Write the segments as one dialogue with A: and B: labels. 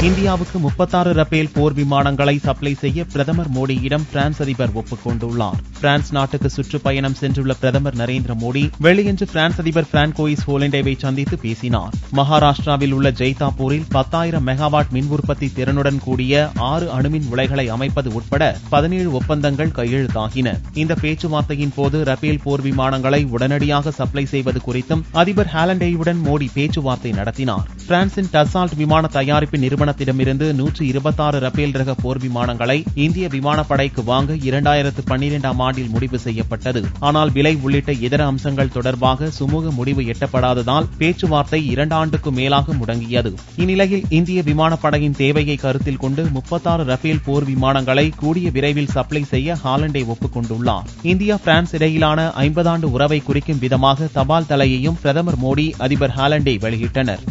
A: இந்தியாவுக்கு 36 ரபேல் போர் விமானங்களை சப்ளை செய்ய பிரதமர் மோடியிடம் பிரான்ஸ் அதிபர் ஒப்புக் கொண்டுள்ளார். பிரான்ஸ் நாட்டுக்கு சுற்றுப்பயணம் சென்றுள்ள பிரதமர் நரேந்திர மோடி வெள்ளியன்று பிரான்ஸ் அதிபர் பிராங்கோயிஸ் ஹோலண்டேவை சந்தித்து பேசினார். மகாராஷ்டிராவில் உள்ள ஜெய்தாப்பூரில் 10,000 மெகாவாட் மின் உற்பத்தி திறனுடன் கூடிய 6 அணுமின் உலைகளை அமைப்பது உட்பட 17 ஒப்பந்தங்கள் கையெழுத்தாகின. இந்த பேச்சுவார்த்தையின் போது ரபேல் போர் விமானங்களை உடனடியாக சப்ளை செய்வது குறித்தும் அதிபர் ஹாலண்டேயுடன் மோடி பேச்சுவார்த்தை நடத்தினார். பிரான்சின் டசால்ட் விமான தயாரிப்பு நிறுவனத்திடமிருந்து 126 ரபேல் ரக போர் விமானங்களை இந்திய விமானப்படைக்கு வாங்க 2012ஆம் ஆண்டில் முடிவு செய்யப்பட்டது. ஆனால் விலை உள்ளிட்ட இதர அம்சங்கள் தொடர்பாக சுமூக முடிவு எட்டப்படாததால் பேச்சுவார்த்தை 2 ஆண்டுக்கும் மேலாக முடங்கியது. இந்நிலையில் இந்திய விமானப்படையின் தேவையை கருத்தில் கொண்டு 36 ரபேல் போர் விமானங்களை கூடிய விரைவில் சப்ளை செய்ய ஹாலண்டே ஒப்புக் கொண்டுள்ளார். இந்தியா பிரான்ஸ் இடையிலான 50 ஆண்டு உறவை குறிக்கும் விதமாக தபால் தலையையும் பிரதமர் மோடி அதிபர் ஹாலண்டே வெளியிட்டனர்.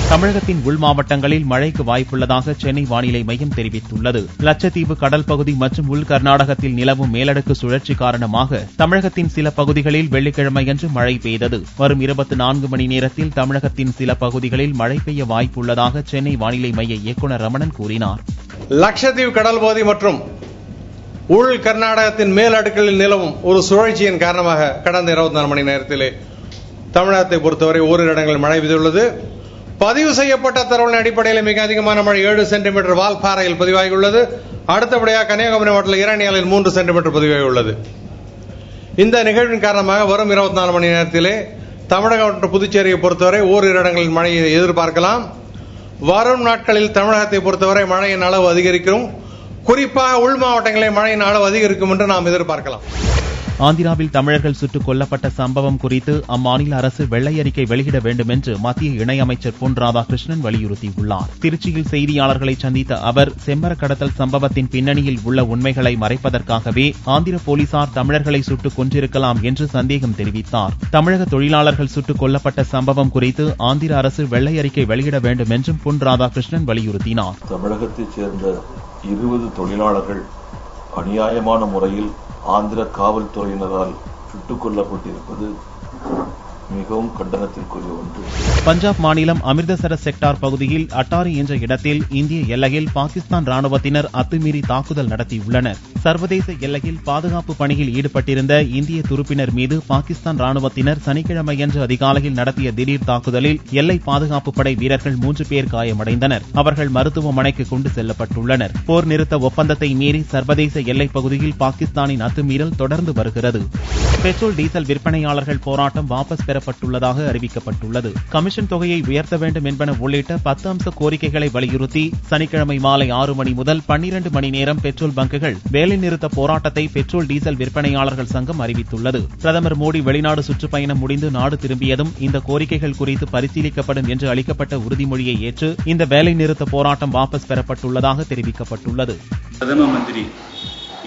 A: தமிழகத்தின் உள் மாவட்டங்களில் மழைக்கு வாய்ப்புள்ளதாக சென்னை வானிலை மையம் தெரிவித்துள்ளது. லட்சத்தீவு கடல் பகுதி மற்றும் உள் கர்நாடகத்தில் நிலவும் மேலடுக்கு சுழற்சி காரணமாக தமிழகத்தின் சில பகுதிகளில் வெள்ளிக்கிழமையன்று மழை பெய்தது. வரும் 24 மணி நேரத்தில் தமிழகத்தின் சில பகுதிகளில் மழை பெய்ய வாய்ப்புள்ளதாக சென்னை வானிலை மைய இயக்குநர் ரமணன் கூறினார்.
B: லட்சத்தீவு கடல் பகுதி மற்றும் உள் கர்நாடகத்தின் மேலடுக்கில் நிலவும் ஒரு சுழற்சியின் காரணமாக கடந்த 24 மணி நேரத்திலே தமிழகத்தை பொறுத்தவரை ஓரிரு இடங்களில் மழை பெய்துள்ளது. பதிவு செய்யப்பட்ட தரவுகளின் அடிப்படையில் மிக அதிகமான மழை 7 சென்டிமீட்டர் வால்பாறையில் பதிவாகியுள்ளது. அடுத்தபடியாக கன்னியாகுமரி மாவட்டத்தில் இரணியாலில் 3 சென்டிமீட்டர் பதிவாகியுள்ளது. இந்த நிகழ்வின் காரணமாக வரும் 24 மணி நேரத்திலே தமிழகம் மற்றும் புதுச்சேரியை பொறுத்தவரை ஓரிரு இடங்களில் மழையை எதிர்பார்க்கலாம். வரும் நாட்களில் தமிழகத்தை பொறுத்தவரை மழையின் அளவு அதிகரிக்கும். குறிப்பாக உள் மாவட்டங்களில் மழையின் அளவு அதிகரிக்கும் என்று நாம் எதிர்பார்க்கலாம்.
A: ஆந்திராவில் தமிழர்கள் சுட்டுக் கொல்லப்பட்ட சம்பவம் குறித்து அம்மாநில அரசு வெள்ளை அறிக்கை வெளியிட வேண்டும் என்று மத்திய இணையமைச்சர் பொன் ராதாகிருஷ்ணன் வலியுறுத்தியுள்ளார். திருச்சியில் செய்தியாளர்களை சந்தித்த அவர் செம்மர கடத்தல் சம்பவத்தின் பின்னணியில் உள்ள உண்மைகளை மறைப்பதற்காகவே ஆந்திர போலீசார் தமிழர்களை சுட்டுக் கொன்றிருக்கலாம் என்று சந்தேகம் தெரிவித்தார். தமிழக தொழிலாளர்கள் சுட்டுக் கொல்லப்பட்ட சம்பவம் குறித்து ஆந்திர அரசு வெள்ளை அறிக்கை வெளியிட வேண்டும் என்றும் பொன் ராதாகிருஷ்ணன் வலியுறுத்தினார்.
C: தமிழகத்தைச் சேர்ந்த 20 தொழிலாளர்கள் அநியாயமான முறையில் ஆந்திர காவல்துறையினரால் சுட்டுக் கொல்லப்பட்டிருப்பது மிகவும் கண்டனத்திற்குரிய ஒன்று.
A: பஞ்சாப் மாநிலம் அமிர்தசரஸ் செக்டார் பகுதியில் அட்டாரி என்ற இடத்தில் இந்திய எல்லையில் பாகிஸ்தான் ராணுவத்தினர் அத்துமீறி தாக்குதல் நடத்தியுள்ளனர். சர்வதேச எல்லையில் பாதுகாப்பு பணியில் ஈடுபட்டிருந்த இந்திய துருப்பினர் மீது பாகிஸ்தான் ராணுவத்தினர் சனிக்கிழமையன்று அதிகாலையில் நடத்திய திடீர் தாக்குதலில் எல்லை பாதுகாப்பு படை வீரர்கள் 3 பேர் காயமடைந்தனர். அவர்கள் மருத்துவமனைக்கு கொண்டு செல்லப்பட்டுள்ளனர். போர் நிறுத்த ஒப்பந்தத்தை மீறி சர்வதேச எல்லைப் பகுதியில் பாகிஸ்தானின் அத்துமீறல் தொடர்ந்து வருகிறது. பெட்ரோல் டீசல் விற்பனையாளர்கள் போராட்டம் வாபஸ் பெறப்பட்டுள்ளதாக அறிவிக்கப்பட்டுள்ளது. கமிஷன் தொகையை உயர்த்த வேண்டும் என்பன உள்ளிட்ட 10 அம்ச கோரிக்கைகளை வலியுறுத்தி சனிக்கிழமை மாலை 6 மணி முதல் 12 மணி நேரம் பெட்ரோல் பங்குகள் வேலைநிறுத்த போராட்டத்தை பெட்ரோல் டீசல் விற்பனையாளர்கள் சங்கம் அறிவித்துள்ளது. பிரதமர் மோடி வெளிநாடு சுற்றுப்பயணம் முடிந்து நாடு திரும்பியதும் இந்த கோரிக்கைகள் குறித்து பரிசீலிக்கப்படும் என்று அளிக்கப்பட்ட உறுதிமொழியை ஏற்று இந்த வேலைநிறுத்த போராட்டம் வாபஸ் பெறப்பட்டுள்ளதாக தெரிவிக்கப்பட்டுள்ளது.
D: பிரதம மந்திரி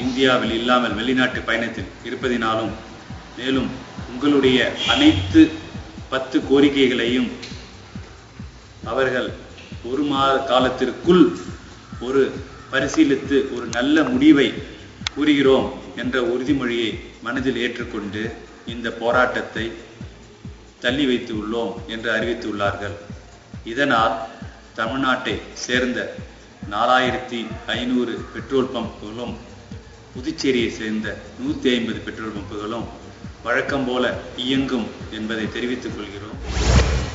D: இந்தியாவில் இல்லாமல் வெளிநாட்டு பயணத்தில் இருப்பதினாலும் மேலும் உங்களுடைய அனைத்து 10 கோரிக்கைகளையும் அவர்கள் 1 மாத காலத்திற்குள் பரிசீலித்து ஒரு நல்ல முடிவை கூறுகிறோம் என்ற உறுதிமொழியை மனதில் ஏற்றுக்கொண்டு இந்த போராட்டத்தை தள்ளி வைத்து உள்ளோம் என்று அறிவித்துள்ளார்கள். இதனால் தமிழ்நாட்டை சேர்ந்த 4500 பெட்ரோல் பம்புகளும் புதுச்சேரியை சேர்ந்த 150 பெட்ரோல் பம்புகளும் வழக்கம் போல இயங்கும் என்பதை தெரிவித்துக் கொள்கிறோம்.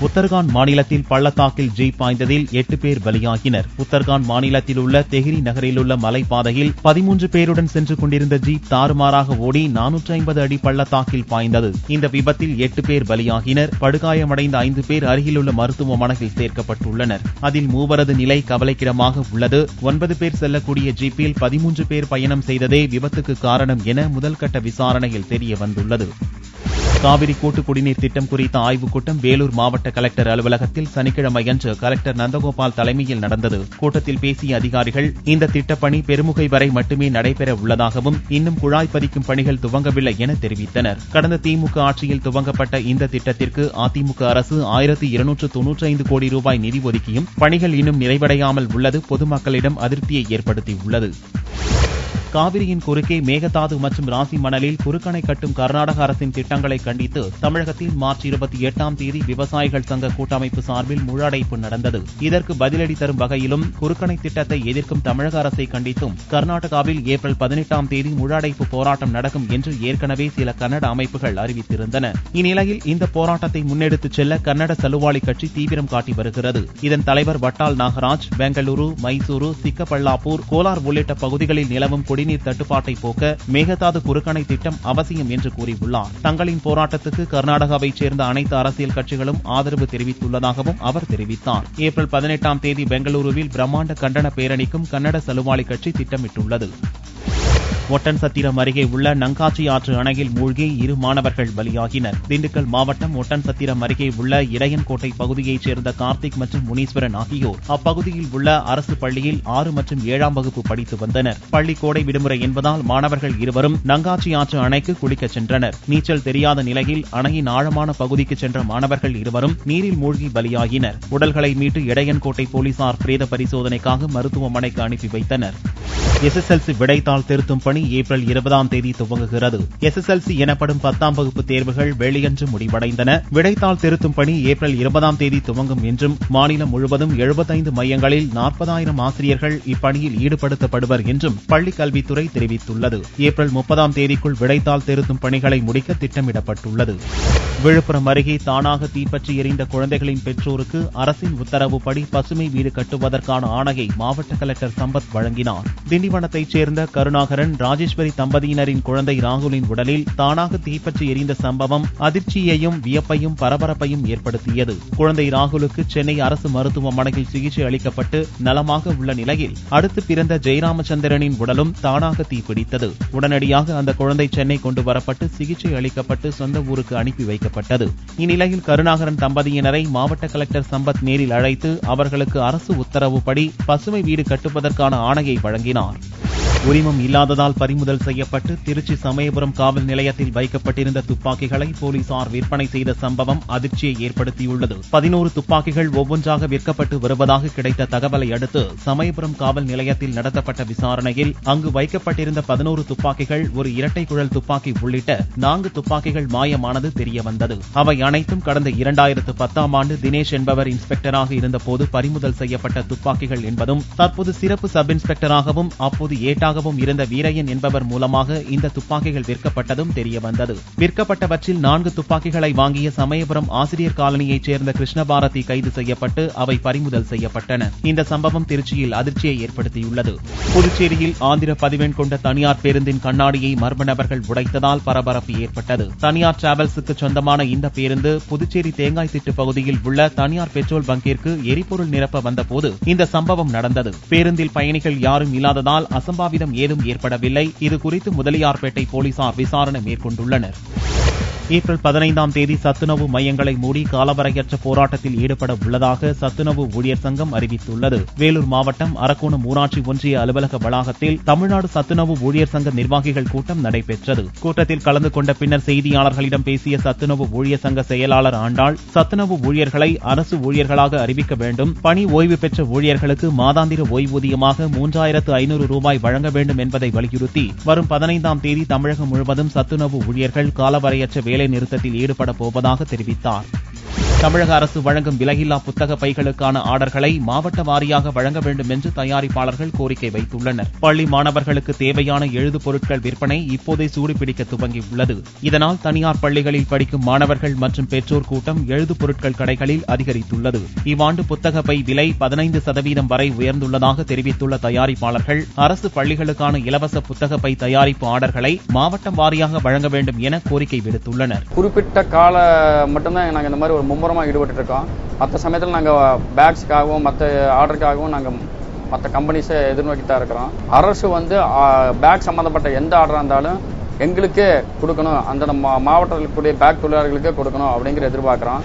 A: உத்தரகாண்ட் மாநிலத்தில் பள்ளத்தாக்கில் ஜீப் பாய்ந்ததில் 8 பேர் பலியாகினர். உத்தரகாண்ட் மாநிலத்தில் உள்ள தெஹ்ரி நகரில் உள்ள மலைப்பாதையில் 13 பேருடன் சென்று கொண்டிருந்த ஜீப் தாறுமாறாக ஓடி 450 அடி பள்ளத்தாக்கில் பாய்ந்தது. இந்த விபத்தில் 8 பேர் பலியாகினர். படுகாயமடைந்த 5 பேர் அருகிலுள்ள மருத்துவமனையில் சேர்க்கப்பட்டுள்ளனர். அதில் 3 நிலை கவலைக்கிடமாக உள்ளது. 9 பேர் செல்லக்கூடிய ஜீப்பில் 13 பேர் பயணம் செய்ததே விபத்துக்கு காரணம் என முதல்கட்ட விசாரணையில் தெரிய வந்துள்ளது. காவிரி கூட்டு குடிநீர் திட்டம் குறித்த ஆய்வுக் கூட்டம் வேலூர் மாவட்ட கலெக்டர் அலுவலகத்தில் சனிக்கிழமையன்று கலெக்டர் நந்தகோபால் தலைமையில் நடந்தது. கூட்டத்தில் பேசிய அதிகாரிகள் இந்த திட்டப்பணி பெருமுகை வரை மட்டுமே நடைபெற உள்ளதாகவும் இன்னும் குழாய் பதிக்கும் பணிகள் துவங்கவில்லை என தெரிவித்தனர். கடந்த திமுக ஆட்சியில் துவங்கப்பட்ட இந்த திட்டத்திற்கு அதிமுக அரசு 1295 கோடி ரூபாய் நிதி ஒதுக்கியும் பணிகள் இன்னும் நிறைவடையாமல் உள்ளது பொதுமக்களிடம் அதிருப்தியை ஏற்படுத்தியுள்ளது. காவிரியின் குறுக்கே மேகதாது மற்றும் ராசி மணலில் குறுக்கணை கட்டும் கர்நாடக அரசின் திட்டங்களை கண்டித்து தமிழகத்தில் மார்ச் 28ஆம் தேதி விவசாயிகள் சங்க கூட்டமைப்பு சார்பில் முழு அடைப்பு நடந்தது. இதற்கு பதிலடி தரும் வகையிலும் குறுக்கணை திட்டத்தை எதிர்க்கும் தமிழக அரசை கண்டித்தும் கர்நாடகாவில் ஏப்ரல் 18ஆம் தேதி முழு அடைப்பு போராட்டம் நடக்கும் என்று ஏற்கனவே சில கன்னட அமைப்புகள் அறிவித்திருந்தன. இந்நிலையில் இந்த போராட்டத்தை முன்னெடுத்துச் செல்ல கன்னட சலுவாளி கட்சி தீவிரம் காட்டி வருகிறது. இதன் தலைவர் வட்டால் நாகராஜ் பெங்களூரு, மைசூரு, சிக்கபல்லாப்பூர், கோலார் உள்ளிட்ட பகுதிகளில் நிலவும் குடிநீர் தட்டுப்பாட்டை போக்க மேகதாது குறுக்கணை திட்டம் அவசியம் என்று கூறியுள்ளார். தங்களின் போராட்டத்துக்கு கர்நாடகாவைச் சேர்ந்த அனைத்து அரசியல் கட்சிகளும் ஆதரவு தெரிவித்துள்ளதாகவும் அவர் தெரிவித்தார். ஏப்ரல் 18ஆம் தேதி பெங்களூருவில் பிரம்மாண்ட கண்டன பேரணிக்கும் கன்னட சலுவாளி கட்சி திட்டமிட்டுள்ளது. ஒட்டன்சத்திரம் அருகே உள்ள நங்காச்சி ஆற்று அணையில் மூழ்கி 2 மாணவர்கள் பலியாகினர். திண்டுக்கல் மாவட்டம் ஒட்டன்சத்திரம் அருகே உள்ள இடையன்கோட்டை பகுதியைச் சேர்ந்த கார்த்திக் மற்றும் முனீஸ்வரன் ஆகியோர் அப்பகுதியில் உள்ள அரசு பள்ளியில் 6 மற்றும் 7ஆம் வகுப்பு படித்து வந்தனர். பள்ளி கோடை விடுமுறை என்பதால் மாணவர்கள் இருவரும் நங்காச்சி ஆற்று அணைக்கு குளிக்கச் சென்றனர். நீச்சல் தெரியாத நிலையில் அணையின் ஆழமான பகுதிக்கு சென்ற மாணவர்கள் இருவரும் நீரில் மூழ்கி பலியாகினர். உடல்களை மீட்டு இடையன்கோட்டை போலீசார் பிரேத பரிசோதனைக்காக மருத்துவமனைக்கு அனுப்பி வைத்தனர். SSLC விடைத்தாள் திருத்தும் பணி ஏப்ரல் 20ஆம் தேதி துவங்குகிறது. SSLC எனப்படும் 10ஆம் வகுப்பு தேர்வுகள் வெள்ளியன்று முடிவடைந்தன. விடைத்தாள் திருத்தும் பணி ஏப்ரல் 20ஆம் தேதி துவங்கும் என்றும் மாநிலம் முழுவதும் 75 மையங்களில் 40,000 ஆசிரியர்கள் இப்பணியில் ஈடுபடுத்தப்படுவர் என்றும் பள்ளிக் கல்வித்துறை தெரிவித்துள்ளது. ஏப்ரல் 30ஆம் தேதிக்குள் விடைத்தாள் திருத்தும் பணிகளை முடிக்க திட்டமிடப்பட்டுள்ளது. விழுப்புரம் அருகே தானாக தீப்பற்றி எரிந்த குழந்தைகளின் பெற்றோருக்கு அரசின் உத்தரவுப்படி பசுமை வீடு கட்டுவதற்கான ஆணையை மாவட்ட கலெக்டர் சம்பத் வழங்கினார். திண்டிவனத்தைச் சேர்ந்த கருணாகரன், ராஜேஸ்வரி தம்பதியினரின் குழந்தை ராகுலின் உடலில் தானாக தீப்பற்றி எரிந்த சம்பவம் அதிர்ச்சியையும் வியப்பையும் பரபரப்பையும் ஏற்படுத்தியது. குழந்தை ராகுலுக்கு சென்னை அரசு மருத்துவமனையில் சிகிச்சை அளிக்கப்பட்டு நலமாக உள்ள நிலையில் அடுத்து பிறந்த ஜெயராமச்சந்திரனின் உடலும் தானாக தீப்பிடித்தது. உடனடியாக அந்த குழந்தை சென்னை கொண்டு வரப்பட்டு சிகிச்சை அளிக்கப்பட்டு சொந்த ஊருக்கு அனுப்பி வைக்கப்பட்டது. இந்நிலையில் கருணாகரன் தம்பதியினரை மாவட்ட கலெக்டர் சம்பத் நேரில் அழைத்து அவர்களுக்கு அரசு உத்தரவுப்படி பசுமை வீடு கட்டுவதற்கான ஆணையை வழங்கினார். உரிமம் இல்லாததால் பறிமுதல் செய்யப்பட்டு திருச்சி சமயபுரம் காவல் நிலையத்தில் வைக்கப்பட்டிருந்த துப்பாக்கிகளை போலீசார் விற்பனை செய்த சம்பவம் அதிர்ச்சியை ஏற்படுத்தியுள்ளது. 11 துப்பாக்கிகள் ஒவ்வொன்றாக விற்கப்பட்டு வருவதாக கிடைத்த தகவலை அடுத்து சமயபுரம் காவல் நிலையத்தில் நடத்தப்பட்ட விசாரணையில் அங்கு வைக்கப்பட்டிருந்த 11 துப்பாக்கிகள், ஒரு இரட்டை குழல் துப்பாக்கி உள்ளிட்ட 4 துப்பாக்கிகள் மாயமானது தெரியவந்தது. அவை அனைத்தும் கடந்த 2010ஆம் ஆண்டு தினேஷ் என்பவர் இன்ஸ்பெக்டராக இருந்தபோது பறிமுதல் செய்யப்பட்ட துப்பாக்கிகள் என்பதும் தற்போது சிறப்பு சப் இன்ஸ்பெக்டராகவும் அப்போது ஏட்டாகவும் இருந்த வீரையன் என்பவர் மூலமாக இந்த துப்பாக்கிகள் விற்கப்பட்டதும் தெரியவந்தது. விற்கப்பட்டவற்றில் 4 துப்பாக்கிகளை வாங்கிய சமயபுரம் ஆசிரியர் காலனியைச் சேர்ந்த கிருஷ்ணபாரதி கைது செய்யப்பட்டு அவை பறிமுதல் செய்யப்பட்டன. இந்த சம்பவம் திருச்சியில் அதிர்ச்சியை ஏற்படுத்தியுள்ளது. புதுச்சேரியில் ஆந்திர பதிவெண் கொண்ட தனியார் பேருந்தின் கண்ணாடியை மர்ம நபர்கள் உடைத்ததால் பரபரப்பு ஏற்பட்டது. தனியார் டிராவல்ஸுக்கு சொந்தமான இந்த பேருந்து புதுச்சேரி தேங்காய் திட்டு பகுதியில் உள்ள தனியார் பெட்ரோல் பங்கிற்கு எரிபொருள் நிரப்ப வந்தபோது இந்த சம்பவம் நடந்தது. பேருந்தில் பயணிகள் யாரும் இல்லாததால் அசம்பாவிதம் ஏதும் ஏற்படவில்லை. இதுகுறித்து முதலியார்பேட்டை போலீசார் விசாரணை மேற்கொண்டுள்ளனர். ஏப்ரல் 15ஆம் தேதி சத்துணவு மையங்களை மூடி காலவரையற்ற போராட்டத்தில் ஈடுபட உள்ளதாக சத்துணவு ஊழியர் சங்கம் அறிவித்துள்ளது. வேலூர் மாவட்டம் அரக்கோணம் ஊராட்சி ஒன்றிய அலுவலக வளாகத்தில் தமிழ்நாடு சத்துணவு ஊழியர் சங்க நிர்வாகிகள் கூட்டம் நடைபெற்றது. கூட்டத்தில் கலந்து கொண்ட பின்னர் செய்தியாளர்களிடம் பேசிய சத்துணவு ஊழியர் சங்க செயலாளர் ஆண்டாள், சத்துணவு ஊழியர்களை அரசு ஊழியர்களாக அறிவிக்க வேண்டும், பணி ஓய்வு பெற்ற ஊழியர்களுக்கு மாதாந்திர ஓய்வூதியமாக 3,500 ரூபாய் வழங்க வேண்டும் என்பதை வலியுறுத்தி வரும் 15ஆம் தேதி தமிழகம் முழுவதும் சத்துணவு ஊழியர்கள் காலவரையற்ற வேலை நிறுத்தத்தில் ஈடுபட போவதாக தெரிவித்தார். தமிழக அரசு வழங்கும் விலையில்லா புத்தக பைகளுக்கான ஆர்டர்களை மாவட்ட வாரியாக வழங்க வேண்டும் என்று தயாரிப்பாளர்கள் கோரிக்கை வைத்துள்ளனர். பள்ளி மாணவர்களுக்கு தேவையான எழுது பொருட்கள் விற்பனை இப்போதே சூடுபிடிக்க துவங்கியுள்ளது. இதனால் தனியார் பள்ளிகளில் படிக்கும் மாணவர்கள் மற்றும் பெற்றோர் கூட்டம் எழுது பொருட்கள் கடைகளில் அதிகரித்துள்ளது. இவ்வாண்டு புத்தக பை விலை 15% வரை உயர்ந்துள்ளதாக தெரிவித்துள்ள தயாரிப்பாளர்கள் அரசு பள்ளிகளுக்கான இலவச புத்தக பை தயாரிப்பு ஆர்டர்களை மாவட்டம் வாரியாக வழங்க வேண்டும் என கோரிக்கை விடுத்துள்ளனர்.
E: குறிப்பிட்ட கால மட்டும்தான் நாங்கள் இந்த மாதிரி ஒரு மும்முரமாக ஈடுபட்டு இருக்கோம். மற்ற சமயத்தில் நாங்கள் பேக்ஸ்க்காகவும் மற்ற ஆர்டருக்காகவும் நாங்கள் மற்ற கம்பெனிஸை எதிர்நோக்கி தான் இருக்கிறோம். அரசு பேக் சம்மந்தப்பட்ட எந்த ஆர்டராக இருந்தாலும் எங்களுக்கே கொடுக்கணும், அந்த மாவட்டத்தில் இருக்கக்கூடிய பேக் தொழிலாளர்களுக்கே கொடுக்கணும் அப்படிங்கிற எதிர்பார்க்கிறோம்.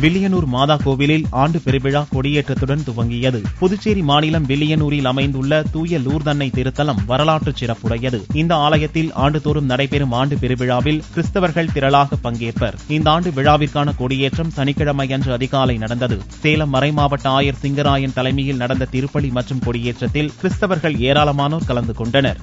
A: வில்லியனூர் மாதா கோவிலில் ஆண்டு பெருவிழா கொடியேற்றத்துடன் துவங்கியது. புதுச்சேரி மாநிலம் வில்லியனூரில் அமைந்துள்ள தூய லூர்தன்னை திருத்தலம் வரலாற்று சிறப்புடையது. இந்த ஆலயத்தில் ஆண்டுதோறும் நடைபெறும் ஆண்டு பெருவிழாவில் கிறிஸ்தவர்கள் திரளாக பங்கேற்பர். இந்த ஆண்டு விழாவிற்கான கொடியேற்றம் சனிக்கிழமையன்று அதிகாலை நடந்தது. சேலம் மறைமாவட்ட ஆயர் சிங்கராயன் தலைமையில் நடந்த திருப்பலி மற்றும் கொடியேற்றத்தில் கிறிஸ்தவர்கள் ஏராளமானோர் கலந்து கொண்டனர்.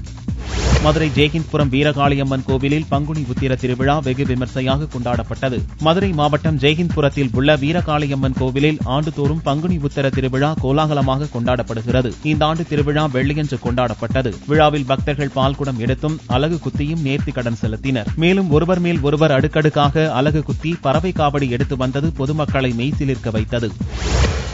A: மதுரை ஜெய்ஹிந்த்புரம் வீரகாளியம்மன் கோவிலில் பங்குனி உத்திர திருவிழா வெகு விமர்சையாக கொண்டாடப்பட்டது. மதுரை மாவட்டம் ஜெய்ஹிந்த்புரத்தில் உள்ள வீரகாளியம்மன் கோவிலில் ஆண்டுதோறும் பங்குனி உத்திர திருவிழா கோலாகலமாக கொண்டாடப்படுகிறது. இந்த ஆண்டு திருவிழா வெள்ளியன்று கொண்டாடப்பட்டது. விழாவில் பக்தர்கள் பால்குடம் எடுத்தும் அலகு குத்தியும் நேர்த்தி கடன் செலுத்தினர். மேலும் ஒருவர் மேல் ஒருவர் அடுக்கடுக்காக அலகு குத்தி பறவை காவடி எடுத்து வந்தது பொதுமக்களை மெய்சிலிர்க்க வைத்தது.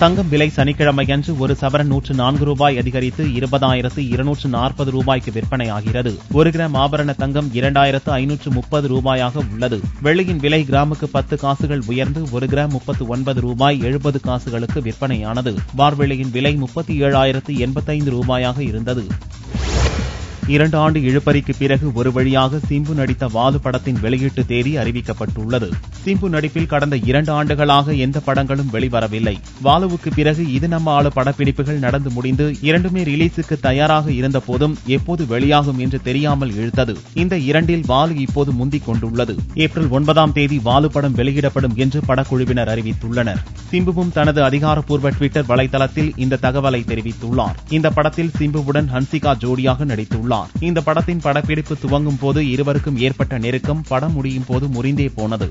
A: தங்கம் விலை சனிக்கிழமையன்று ஒரு சவரன் 104 ரூபாய் அதிகரித்து 20,240 ரூபாய்க்கு விற்பனையாகிறது. 1 கிராம் ஆபரண தங்கம் 2,530 ரூபாயாக உள்ளது. வெள்ளியின் விலை கிராமுக்கு 10 காசுகள் உயர்ந்து 1 கிராம் 39 ரூபாய் 70 காசுகளுக்கு விற்பனையானது. வார்வெள்ளியின் விலை 37,085 ரூபாயாக இருந்தது. 2 ஆண்டு இழுபறிக்கு பிறகு ஒரு வழியாக சிம்பு நடித்த வாலு படத்தின் வெளியீட்டு தேதி அறிவிக்கப்பட்டுள்ளது. சிம்பு நடிப்பில் கடந்த 2 ஆண்டுகளாக எந்த படங்களும் வெளிவரவில்லை. வாலுவுக்கு பிறகு இது நம்ம ஆளு படப்பிடிப்புகள் நடந்து முடிந்து இரண்டுமே ரிலீஸுக்கு தயாராக இருந்த போதும் எப்போது வெளியாகும் என்று தெரியாமல் இழுத்தது. இந்த 2இல் வாலு இப்போது முந்திக் கொண்டுள்ளது. ஏப்ரல் 9ஆம் தேதி வாலு படம் வெளியிடப்படும் என்று படக்குழுவினர் அறிவித்துள்ளனர். சிம்புவும் தனது அதிகாரப்பூர்வ ட்விட்டர் வலைதளத்தில் இந்த தகவலை தெரிவித்துள்ளார். இந்த படத்தில் சிம்புவுடன் ஹன்சிகா ஜோடியாக நடித்துள்ளார். இந்த படத்தின் படப்பிடிப்பு துவங்கும் போது இருவருக்கும் ஏற்பட்ட நெருக்கம் படம் முடியும் போது முறிந்தே போனது.